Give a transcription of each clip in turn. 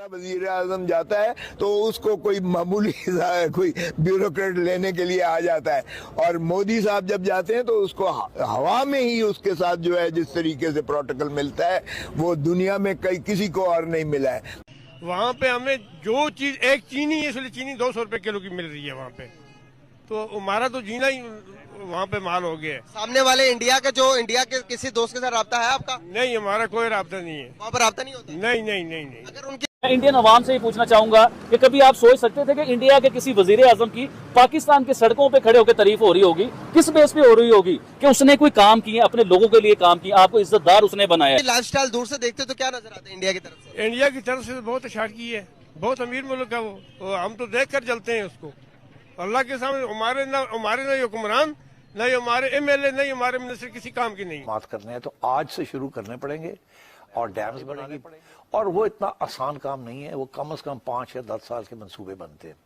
हमारा वजीर आजम जाता है तो उसको कोई मामूली कोई ब्यूरोक्रेट लेने के लिए आ जाता है, और मोदी साहब जब जाते हैं तो उसको हवा में ही उसके साथ जो है जिस तरीके से प्रोटोकॉल मिलता है वो दुनिया में कई किसी को और नहीं मिला है। वहाँ पे हमें जो चीज एक चीनी है, इसलिए चीनी 200 रुपए किलो की मिल रही है वहाँ पे, तो हमारा तो जीना ही वहाँ पे माल हो गया है। सामने वाले इंडिया के किसी दोस्त के साथ राब्ता है आपका? नहीं, हमारा कोई राब्ता नहीं है वहाँ पर राब्ता नहीं होता? नहीं नहीं नहीं नहीं। अगर उनके मैं इंडियन अवाम से ही पूछना चाहूंगा कि कभी आप सोच सकते थे कि इंडिया के किसी वजीर आजम की पाकिस्तान की सड़कों पे खड़े होकर तारीफ हो रही होगी? किस बेस पे हो रही होगी? कि उसने कोई काम किए, अपने लोगों के लिए काम किया, आपको इज्जतदार उसने बनाया। लाइफस्टाइल दूर से देखते तो क्या नजर आता है इंडिया की तरफ से? इंडिया की तरफ से बहुत शारकी है, बहुत अमीर मुल्क है वो हम तो देख कर चलते हैं उसको। अल्लाह के सामने हमारे ना हुक्मरान, नहीं हमारे MLA, नहीं हमारे मिनिस्टर किसी काम की नहीं। बात करने हैं तो आज से शुरू करने पड़ेंगे और डैम्स बनाने पड़ेंगे, और वो इतना आसान काम नहीं है, वो कम से कम 5 या 10 साल के मंसूबे बनते हैं।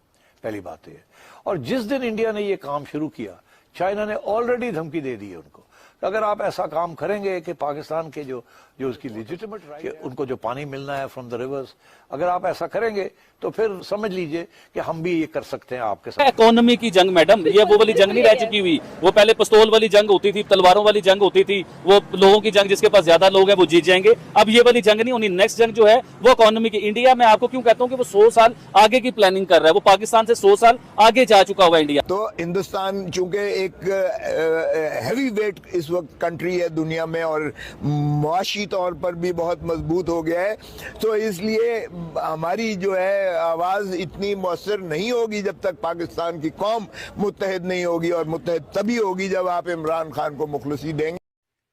पहली बात है, और जिस दिन इंडिया ने ये काम शुरू किया, चाइना ने ऑलरेडी धमकी दे दी है उनको, अगर आप ऐसा काम करेंगे कि पाकिस्तान के जो उसकी लेजिटिमेट राइट, उनको जो पानी मिलना है फ्रॉम द रिवर्स, अगर आप ऐसा करेंगे तो फिर समझ लीजिए कि हम भी ये कर सकते हैं आपके साथ। इकोनॉमी की जंग मैडम, ये वो वाली जंग नहीं रह चुकी हुई। वो पहले पिस्तौल वाली जंग होती थी, तलवारों वाली जंग होती थी, वो लोगों की जंग, जिसके पास ज्यादा लोग हैं वो जीत जाएंगे। अब ये वाली जंग नहीं होनी, नेक्स्ट जंग जो है वो इकोनॉमी की। इंडिया में आपको क्यों कहता हूँ कि वो 100 साल आगे की प्लानिंग कर रहा है, वो पाकिस्तान से 100 साल आगे जा चुका हुआ इंडिया। तो हिंदुस्तान चूंकि एक हैवी वेट इस वक्त कंट्री है दुनिया में और मुआशी तौर पर भी बहुत मजबूत हो गया है, तो इसलिए हमारी जो है आवाज इतनी मौसर नहीं होगी जब तक पाकिस्तान की कौम मुत्तहिद नहीं होगी, और मुत्तहिद तभी होगी जब आप इमरान खान को मुखलसी देंगे।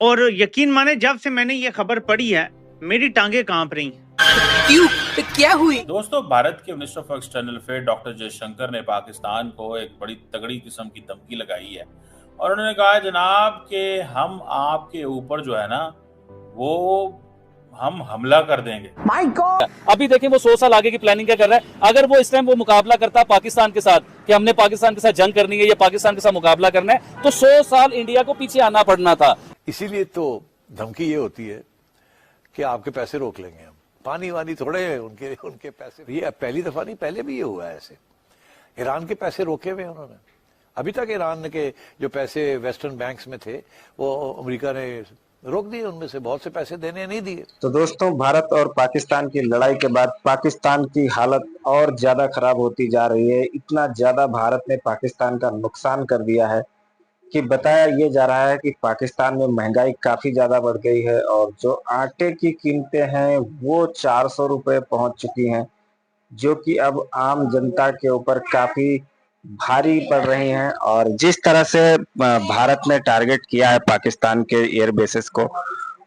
और यकीन माने जब से मैंने ये खबर पढ़ी है मेरी टांगे कांप रही। क्यों? तो क्या हुई? दोस्तों, भारत के minister of external affair doctor Jaishankar ने पाकिस्तान को एक बड़ी तगड़ी किस्म की धमकी लगाई है, और उन्होंने कहा जनाब कि हम आपके ऊपर जो है ना वो हम हमला कर देंगे। My God! अभी देखें वो 100 साल आगे की प्लानिंग क्या कर रहा है। अगर वो इस टाइम वो मुकाबला करता पाकिस्तान के साथ कि हमने पाकिस्तान के साथ जंग करनी है या पाकिस्तान के साथ मुकाबला करना है, तो 100 साल इंडिया को पीछे आना पड़ना था। इसीलिए तो धमकी ये होती है कि आपके पैसे रोक लेंगे हम। पानी वानी थोड़े हैं उनके पैसे। ये पहली दफा नहीं, पहले भी ये हुआ है ऐसे। ईरान के पैसे रोके हुए उन्होंने। अभी तक ईरान के जो पैसे वेस्टर्न बैंक्स में थे वो अमेरिका ने रोक दिए, उनमें से बहुत से पैसे देने नहीं दिए। तो दोस्तों, भारत और पाकिस्तान की लड़ाई के बाद पाकिस्तान की हालत और ज्यादा खराब होती जा रही है। इतना ज्यादा भारत ने पाकिस्तान का नुकसान कर दिया है कि बताया ये जा रहा है कि पाकिस्तान में महंगाई काफी ज्यादा बढ़ गई है, और जो आटे की कीमतें हैं वो 400 रुपए पहुंच चुकी हैं, जो कि अब आम जनता के ऊपर काफी भारी पड़ रही हैं। और जिस तरह से भारत ने टारगेट किया है पाकिस्तान के एयर बेसेस को,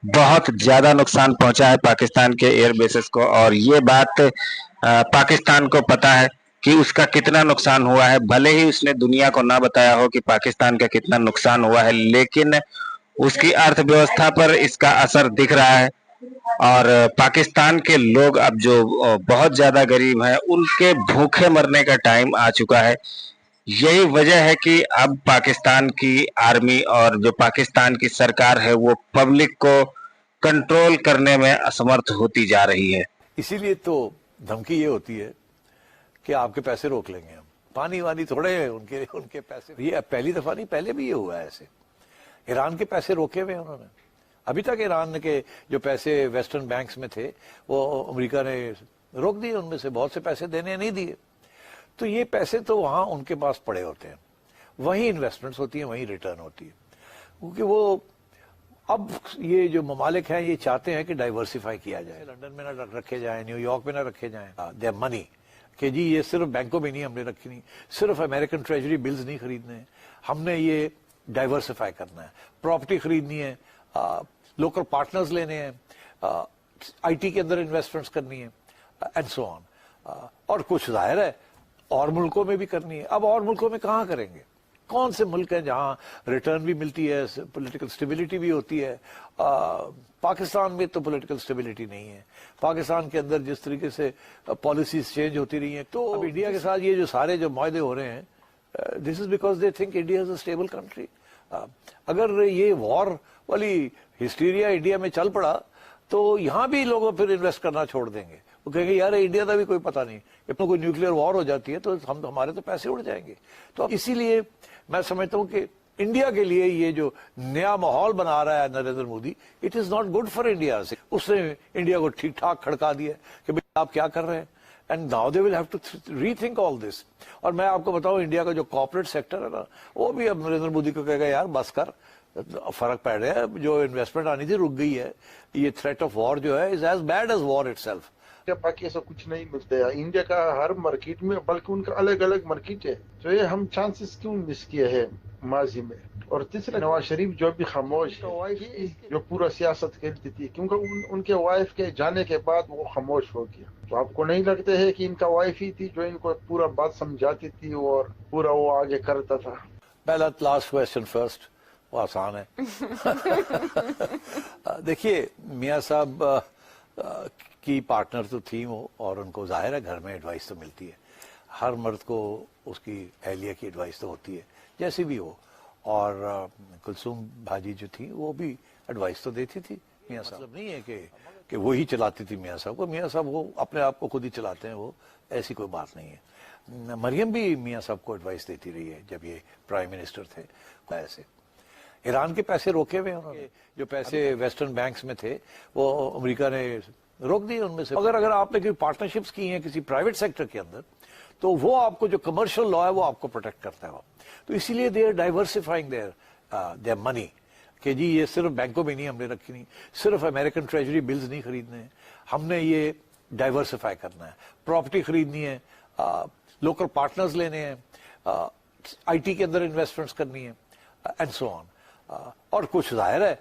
बहुत ज्यादा नुकसान पहुंचा है पाकिस्तान के एयर बेसेस को, और ये बात पाकिस्तान को पता है कि उसका कितना नुकसान हुआ है। भले ही उसने दुनिया को ना बताया हो कि पाकिस्तान का कितना नुकसान हुआ है, लेकिन उसकी अर्थव्यवस्था पर इसका असर दिख रहा है। और पाकिस्तान के लोग अब जो बहुत ज्यादा गरीब हैं, उनके भूखे मरने का टाइम आ चुका है। यही वजह है कि अब पाकिस्तान की आर्मी और जो पाकिस्तान की सरकार है वो पब्लिक को कंट्रोल करने में असमर्थ होती जा रही है। इसीलिए तो धमकी ये होती है कि आपके पैसे रोक लेंगे हम। पानी वानी थोड़े हैं उनके पैसे। ये पहली दफा नहीं, पहले भी ये हुआ है ऐसे। ईरान के पैसे रोके हुए उन्होंने। अभी तक ईरान के जो पैसे वेस्टर्न बैंक्स में थे वो अमेरिका ने रोक दिए, उनमें से बहुत से पैसे देने नहीं दिए। तो ये पैसे तो वहां उनके पास पड़े होते हैं, वहीं इन्वेस्टमेंट्स होती हैं, वहीं रिटर्न होती है। क्योंकि वो अब ये जो ममालिक हैं ये चाहते हैं कि डाइवर्सिफाई किया जाए, लंदन में ना रखे जाए, न्यूयॉर्क में ना रखे जाए। देयर मनी कि जी ये सिर्फ बैंकों में नहीं हमने रखी, नहीं सिर्फ अमेरिकन ट्रेजरी बिल्स नहीं खरीदने, हमने ये डाइवर्सिफाई करना है, प्रॉपर्टी खरीदनी है, लोकल पार्टनर्स लेने हैं, IT के अंदर इन्वेस्टमेंट्स करनी है, एंड सो ऑन। और कुछ जाहिर है और मुल्कों में भी करनी है। अब और मुल्कों में कहाँ करेंगे? कौन से मुल्क हैं जहां रिटर्न भी मिलती है, पॉलिटिकल स्टेबिलिटी भी होती है? पाकिस्तान में तो पॉलिटिकल स्टेबिलिटी नहीं है। पाकिस्तान के अंदर जिस तरीके से पॉलिसीज चेंज होती रही हैं, तो अब इंडिया के साथ ये जो सारे जो मुआहदे हो रहे हैं, this is because they think India is a stable country. अगर ये वॉर वाली हिस्टीरिया इंडिया में चल पड़ा तो यहाँ भी लोग फिर इन्वेस्ट करना छोड़ देंगे। वो कहेंगे यार इंडिया का भी कोई पता नहीं, जब कोई न्यूक्लियर वॉर हो जाती है तो हमारे तो पैसे उड़ जाएंगे। तो अब इसीलिए मैं समझता हूँ कि इंडिया के लिए ये जो नया माहौल बना रहा है Narendra Modi, it is not good for India. उसने इंडिया को ठीक ठाक खड़का दिया कि भाई आप क्या कर रहे हैं, and now they will have to rethink all this. और मैं आपको बताऊं, इंडिया का जो कॉर्पोरेट सेक्टर है ना, वो भी अब नरेंद्र मोदी को कहेगा यार बस कर, फर्क पड़ रहा है, जो इन्वेस्टमेंट आनी थी रुक गई है, ये थ्रेट ऑफ वॉर जो है is as bad as war itself. बाकी ऐसा कुछ नहीं मिलता है इंडिया का हर मार्केट में, बल्कि उनका अलग अलग मार्केट है। तो ये हम चांसेस क्यों मिस किए हैं माजी में। और तीसरा, नवाज शरीफ जो भी खामोश है, वाइफ जो पूरा सियासत खेलती थी, क्योंकि उनके वाइफ के जाने के बाद वो खामोश हो गया। तो आपको नहीं लगता है कि इनका वाइफ ही थी जो इनको पूरा बात समझाती थी और पूरा वो आगे करता था। पहला लास्ट क्वेश्चन फर्स्ट, वो आसान है। देखिए मियाँ साहब की पार्टनर तो थी वो, और उनको जाहिर है घर में एडवाइस तो मिलती है, हर मर्द को उसकी अहलिया की एडवाइस तो होती है जैसी भी हो। और कुलसूम भाजी जो थी वो भी एडवाइस तो देती थी मियाँ साहब। मतलब नहीं है कि वो ही चलाती थी मियाँ साहब को, मियाँ साहब वो अपने आप को खुद ही चलाते हैं, वो ऐसी कोई बात नहीं है। मरियम भी मियाँ साहब को एडवाइस देती रही है जब ये प्राइम मिनिस्टर थे। ऐसे ईरान के पैसे रोके हुए उन्होंने, जो पैसे वेस्टर्न बैंक्स में थे वो अमेरिका ने रोक दिए उनमें से। अगर आपने कोई पार्टनरशिप्स की हैं किसी प्राइवेट सेक्टर के अंदर, तो वो आपको जो कमर्शियल लॉ है वो आपको प्रोटेक्ट करता है। तो इसीलिए they are diversifying their money, कि जी ये सिर्फ बैंकों में नहीं हमने रखी, नहीं सिर्फ अमेरिकन ट्रेजरी बिल्स नहीं खरीदने हैं, हमने ये डाइवर्सिफाई करना है, प्रॉपर्टी खरीदनी है, लोकल पार्टनर्स लेने हैं, आईटी के अंदर इन्वेस्टमेंट्स करनी है, एंड सो ऑन। और कुछ जाहिर है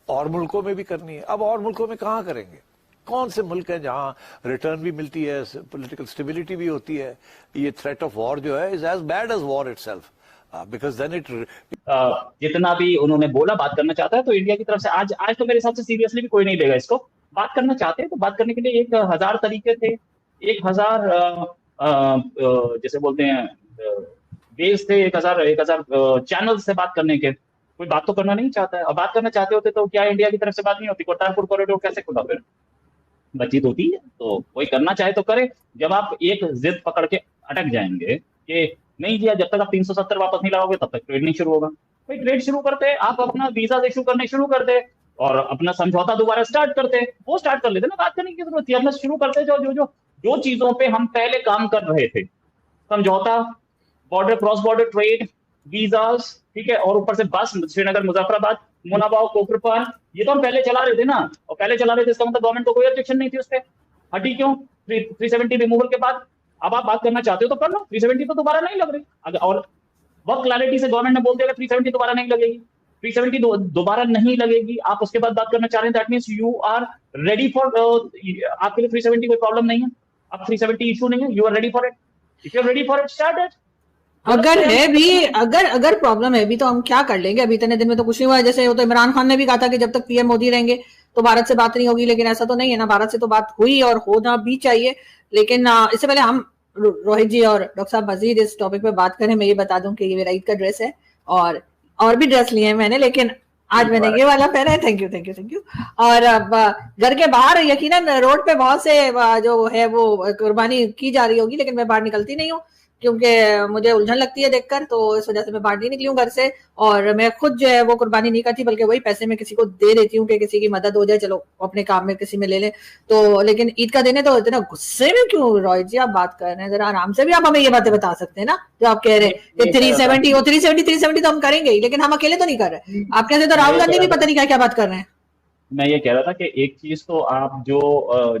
और मुल्कों में भी करनी है। अब और मुल्कों में कहाँ करेंगे, कौन से मुल्क हैं जहां रिटर्न भी मिलती है, पॉलिटिकल स्टेबिलिटी भी होती है। ये थ्रेट ऑफ वॉर जो है is as bad as war itself, because then it जितना भी उन्होंने बोला बात करना चाहता है, तो इंडिया की तरफ से आज तो मेरे हिसाब से सीरियसली भी कोई नहीं लेगा इसको। बात करना चाहते हैं तो बात करने के लिए 1000 तरीके थे, 1000 जैसे बोलते हैं वेज थे, 1000 चैनल से बात करने के। कोई बात तो करना नहीं चाहता है, और बात करना चाहते होते तो क्या इंडिया की तरफ से बात नहीं होती? करतारपुर कॉरिडोर कैसे खुला? फिर बातचीत होती है, तो कोई करना चाहे तो करे। जब आप एक जिद पकड़ के अटक जाएंगे कि नहीं दिया, जब तक आप 370 वापस नहीं लगाओगे तब तक ट्रेड नहीं शुरू होगा। भाई ट्रेड शुरू करते, आप अपना वीजा इशू करने शुरू करते और अपना समझौता दोबारा स्टार्ट करते, वो स्टार्ट कर लेते ना, बात करने की जरूरत थी। अपना शुरू करते जो चीजों पे हम पहले काम कर रहे थे, समझौता, border cross border trade, visas, ठीक है, और ऊपर से बस श्रीनगर मुजफ्फराबाद मुनाबाव कोकरपाल, ये तो हम पहले चला रहे थे ना। और पहले चला रहे थे इसका मतलब गवर्नमेंट को कोई ऑब्जेक्शन नहीं थी उस पर। हटी क्यों? 370 रिमूवल के बाद अब आप बात करना चाहते हो तो कर लो। 370 तो दोबारा नहीं लग रही, और बहुत क्लैरिटी से गवर्नमेंट ने बोल दिया 370 दोबारा नहीं लगेगी। 370 दोबारा नहीं लगेगी, आप उसके बाद बात करना चाह रहे हैं, that means you are ready for, आपके लिए 370 कोई प्रॉब्लम नहीं है, अब 370 इशू नहीं है, you are ready for it. If you are ready for it, start it. अगर है भी, अगर प्रॉब्लम है भी तो हम क्या कर लेंगे? अभी इतने दिन में तो कुछ नहीं हुआ। जैसे वो तो इमरान खान ने भी कहा था कि जब तक पीएम मोदी रहेंगे तो भारत से बात नहीं होगी, लेकिन ऐसा तो नहीं है ना, भारत से तो बात हुई और होना भी चाहिए। लेकिन इससे पहले हम रोहित जी और डॉक्टर साहब मजीद इस टॉपिक पे बात करें, मैं ये बता दूं कि ये मेरा ईद का ड्रेस है और भी ड्रेस लिए हैं मैंने, लेकिन आज मैंने ये वाला पहना है। Thank you. और घर के बाहर यकीनन रोड पे बहुत से जो है वो कुर्बानी की जा रही होगी, लेकिन मैं बाहर निकलती नहीं हूँ क्योंकि मुझे उलझन लगती है देखकर, तो इस वजह से मैं बाहर नहीं निकली हूँ घर से। और मैं खुद जो है वो कुर्बानी नहीं करती, बल्कि वही पैसे मैं किसी को दे देती हूँ कि किसी की मदद हो जाए, चलो अपने काम में किसी में ले ले। तो लेकिन ईद का दिन है तो इतना गुस्से में क्यों रोहित जी आप बात कर रहे हैं? जरा आराम से भी आप हमें ये बातें बता सकते हैं ना, जो आप कह रहे हैं 370 तो हम करेंगे ही, लेकिन हम अकेले तो नहीं कर रहे। आप कैसे तो राहुल गांधी भी पता नहीं क्या क्या बात कर रहे हैं। मैं ये कह रहा था कि एक चीज तो आप जो